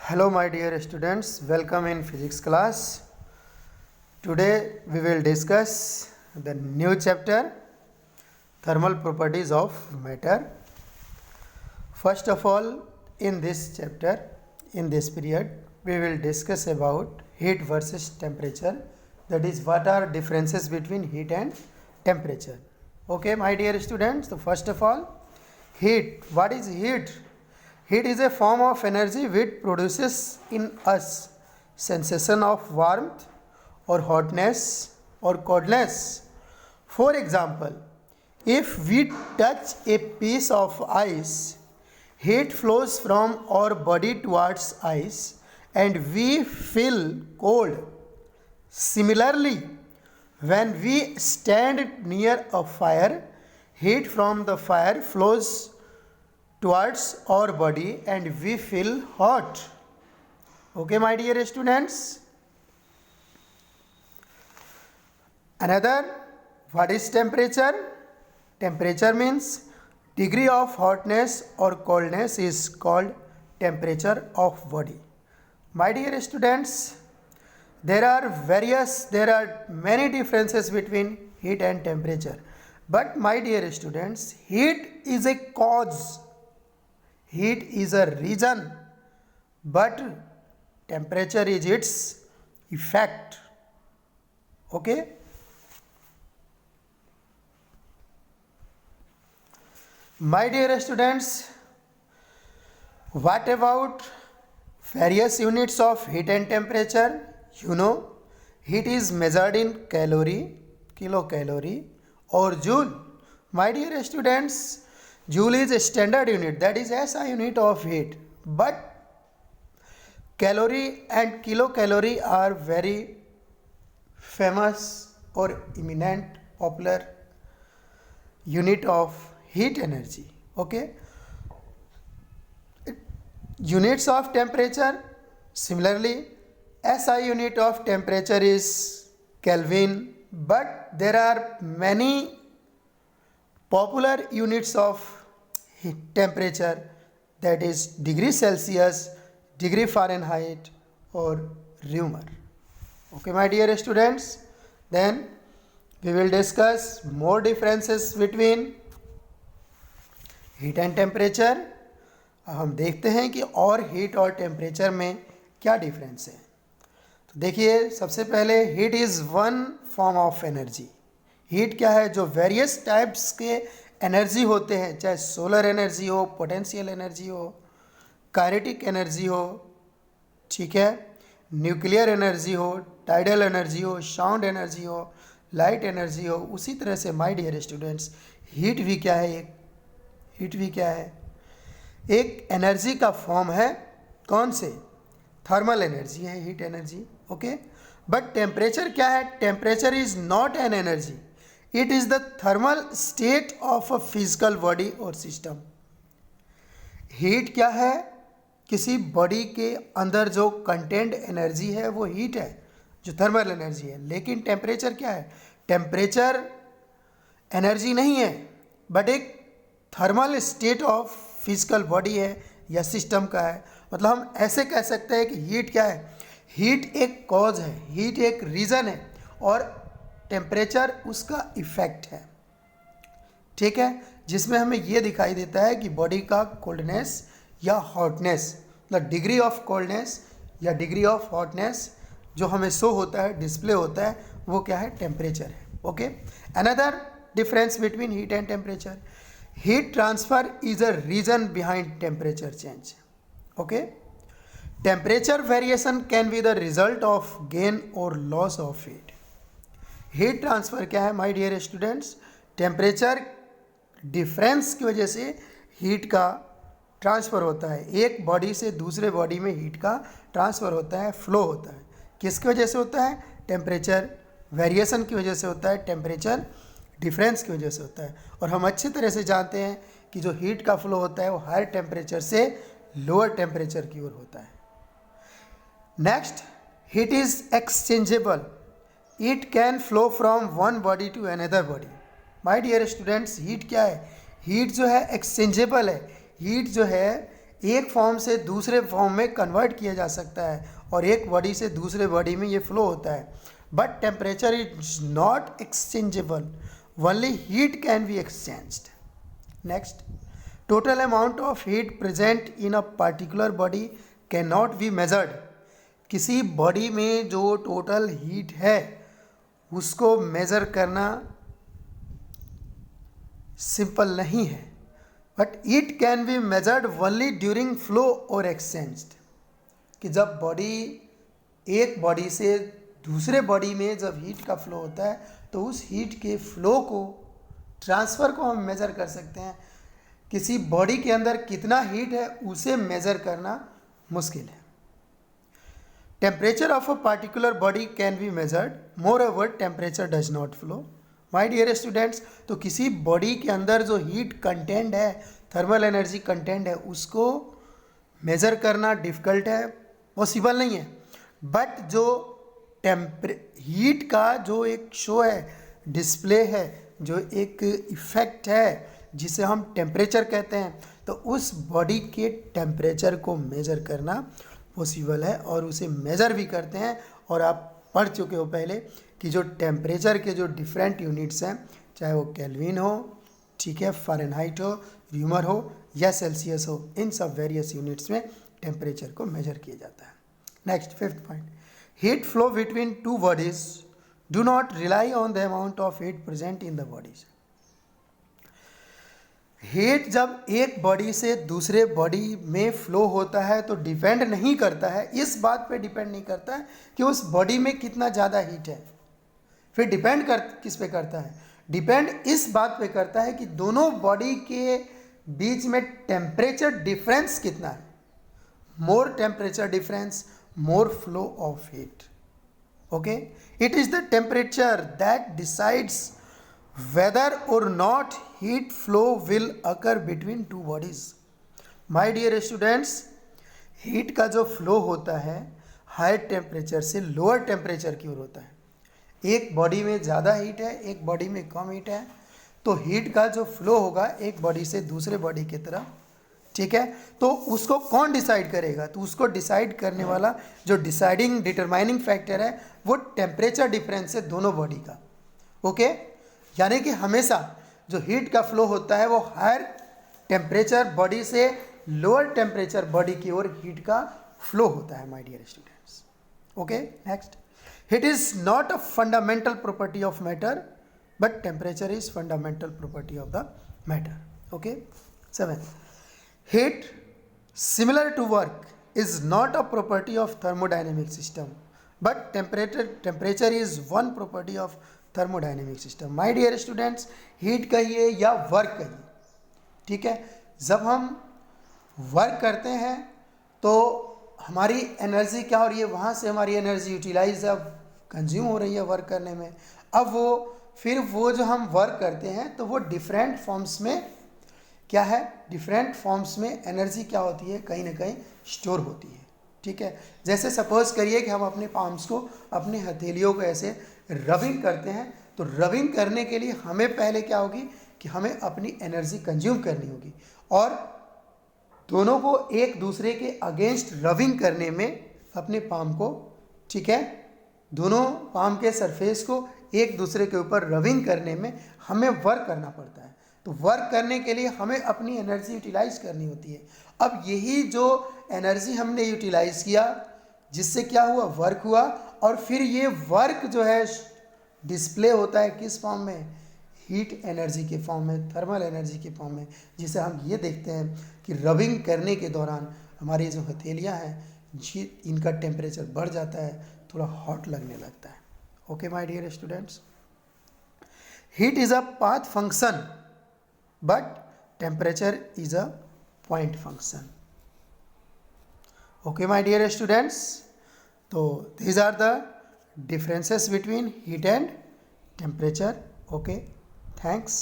Hello, my dear students. Welcome in physics class. Today we will discuss the new chapter, thermal properties of matter. First of all, in this chapter, in this period, we will discuss about heat versus temperature. That is, what are differences between heat and temperature. Okay, my dear students. So first of all, heat. What is heat? Heat is a form of energy which produces in us sensation of warmth or hotness or coldness. For example, if we touch a piece of ice, heat flows from our body towards ice and we feel cold. Similarly, when we stand near a fire, heat from the fire flows towards our body and we feel hot. Okay, my dear students. Another, what is temperature? Temperature means degree of hotness or coldness is called temperature of body. My dear students, there are many differences between heat and temperature. But my dear students, heat is a cause. Heat is a reason, but temperature is its effect. Okay? My dear students, what about various units of heat and temperature? You know, heat is measured in calorie, kilocalorie or joule. My dear students, joule is a standard unit, that is SI unit of heat. But calorie and kilocalorie are very famous or eminent popular unit of heat energy. Okay. Units of temperature, similarly, SI unit of temperature is Kelvin, but there are many popular units of temperature, that is degree Celsius, degree Fahrenheit or Reaumur. Okay, my dear students, then we will discuss more differences between heat and temperature. हम देखते हैं कि और heat और temperature में क्या difference है. तो देखिए, सबसे पहले heat is one form of energy. Heat क्या है? जो वेरियस टाइप्स के एनर्जी होते हैं, चाहे सोलर एनर्जी हो, पोटेंशियल एनर्जी हो, काइनेटिक एनर्जी हो, ठीक है, न्यूक्लियर एनर्जी हो, टाइडल एनर्जी हो, साउंड एनर्जी हो, लाइट एनर्जी हो. उसी तरह से माय डियर स्टूडेंट्स, हीट भी क्या है? हीट भी क्या है? एक एनर्जी का फॉर्म है. कौन से? थर्मल एनर्जी है heat energy. Okay. But temperature क्या है? Temperature is not an energy, it is the thermal state of a physical body और सिस्टम. हीट क्या है? किसी बॉडी के अंदर जो कंटेंट एनर्जी है वो हीट है, जो थर्मल एनर्जी है. लेकिन टेम्परेचर क्या है? टेम्परेचर एनर्जी नहीं है, बट एक thermal state of physical body है या सिस्टम का है. मतलब हम ऐसे कह सकते हैं कि हीट क्या है? हीट एक कॉज है, हीट एक रीज़न है और टेम्परेचर उसका इफेक्ट है. ठीक है, जिसमें हमें ये दिखाई देता है कि बॉडी का कोल्डनेस या हॉटनेस, मतलब डिग्री ऑफ कोल्डनेस या डिग्री ऑफ हॉटनेस जो हमें शो होता है, डिस्प्ले होता है, वो क्या है? टेम्परेचर है. Okay. Another difference between heat and temperature, heat transfer is a reason behind temperature change. Okay. Temperature variation can be the result of gain or loss of heat. Heat transfer क्या है my dear students? Temperature difference की वजह से heat का transfer होता है. एक body से दूसरे बॉडी में हीट का ट्रांसफ़र होता है, फ्लो होता है. किसकी वजह से होता है? टेम्परेचर वेरिएशन की वजह से होता है, टेम्परेचर डिफरेंस की वजह से होता है. और हम अच्छी तरह से जानते हैं कि जो हीट का फ्लो होता है वो हायर टेम्परेचर से लोअर टेम्परेचर की ओर होता है. Next, heat is exchangeable, it can flow from one body to another body. My dear students, heat क्या है? हीट जो है एक्सचेंजेबल है. हीट जो है एक फॉर्म से दूसरे फॉर्म में कन्वर्ट किया जा सकता है और एक बॉडी से दूसरे बॉडी में ये फ्लो होता है, but temperature is not exchangeable, only heat can be exchanged. Next, total amount of heat present in a particular body can not be measured. किसी बॉडी में जो टोटल हीट है उसको मेज़र करना सिंपल नहीं है, but it can be measured only during flow और exchanged. कि जब बॉडी, एक बॉडी से दूसरे बॉडी में जब हीट का फ्लो होता है तो उस हीट के फ्लो को, ट्रांसफ़र को हम मेज़र कर सकते हैं। किसी बॉडी के अंदर कितना हीट है उसे मेज़र करना मुश्किल है। Temperature of a particular body can be measured, moreover temperature does not flow. My dear students, तो किसी बॉडी के अंदर जो हीट कंटेंट है, थर्मल एनर्जी कंटेंट है, उसको मेज़र करना डिफ़िकल्ट है, पॉसिबल नहीं है। बट जो हीट का जो एक शो है, डिस्प्ले है, जो एक इफ़ेक्ट है जिसे हम टेम्परेचर कहते हैं, तो उस बॉडी के टेम्परेचर को मेज़र करना पॉसिबल है और उसे मेज़र भी करते हैं। और आप पढ़ चुके हो पहले कि जो टेम्परेचर के जो डिफरेंट यूनिट्स हैं, चाहे वो केल्विन हो, ठीक है, फ़ारेनहाइट हो, र्यूमर हो या सेल्सियस हो, इन सब वेरियस यूनिट्स में टेम्परेचर को मेजर किया जाता है। Next, fifth point, heat flow between two bodies do not rely on the amount of heat present in the bodies. Heat जब एक बॉडी से दूसरे बॉडी में फ्लो होता है तो डिपेंड नहीं करता है, इस बात पे डिपेंड नहीं करता है कि उस बॉडी में कितना ज़्यादा हीट है। फिर डिपेंड किस पे करता है? डिपेंड इस बात पे करता है कि दोनों बॉडी के बीच में टेम्परेचर डिफरेंस कितना है। More temperature difference, more flow of heat. Okay, it is the temperature that decides whether or not heat flow will occur between two bodies. My dear students, heat का जो flow होता है higher temperature से lower temperature की ओर होता है। एक बॉडी में ज़्यादा हीट है, एक बॉडी में कम हीट है, तो हीट का जो फ्लो होगा एक बॉडी से दूसरे बॉडी की तरफ, ठीक है, तो उसको कौन डिसाइड करेगा? तो उसको डिसाइड करने वाला जो डिटरमाइनिंग फैक्टर है वो टेम्परेचर डिफरेंस है दोनों बॉडी का। ओके, यानी कि हमेशा जो हीट का फ्लो होता है वो हायर टेम्परेचर बॉडी से लोअर टेम्परेचर बॉडी की ओर हीट का फ्लो होता है, my dear students. Okay, next, heat is not a fundamental property of matter but temperature is fundamental property of the matter. Okay, 7, heat similar to work is not a property of thermodynamic system but temperature is one property of thermodynamic system. My dear students, heat कहिए या work कहिए, ठीक है, जब हम work करते हैं तो हमारी एनर्जी क्या हो रही है, वहाँ से हमारी एनर्जी यूटिलाइज अब कंज्यूम हो रही है वर्क करने में। अब वो जो हम वर्क करते हैं तो वो डिफरेंट फॉर्म्स में क्या है, डिफरेंट फॉर्म्स में एनर्जी क्या होती है, कहीं ना कहीं स्टोर होती है, ठीक है। जैसे सपोज करिए कि हम अपने पाम्स को, अपने हथेलियों को ऐसे रबिंग करते हैं, तो रबिंग करने के लिए हमें पहले क्या होगी कि हमें अपनी एनर्जी कंज्यूम करनी होगी और दोनों को एक दूसरे के अगेंस्ट रबिंग करने में अपने पाम को, ठीक है, दोनों पाम के सरफेस को एक दूसरे के ऊपर रबिंग करने में हमें वर्क करना पड़ता है। तो वर्क करने के लिए हमें अपनी एनर्जी यूटिलाइज करनी होती है। अब यही जो एनर्जी हमने यूटिलाइज किया, जिससे क्या हुआ, वर्क हुआ, और फिर ये वर्क जो है डिस्प्ले होता है किस फॉर्म में, हीट एनर्जी के फॉर्म में, थर्मल एनर्जी के फॉर्म में, जिसे हम ये देखते हैं कि रबिंग करने के दौरान हमारी जो हथेलियाँ हैं जी, इनका टेम्परेचर बढ़ जाता है, थोड़ा हॉट लगने लगता है। Okay my dear students, heat is a path function but temperature is a point function. Okay my dear students, तो these are the differences between heat and temperature. Okay, thanks.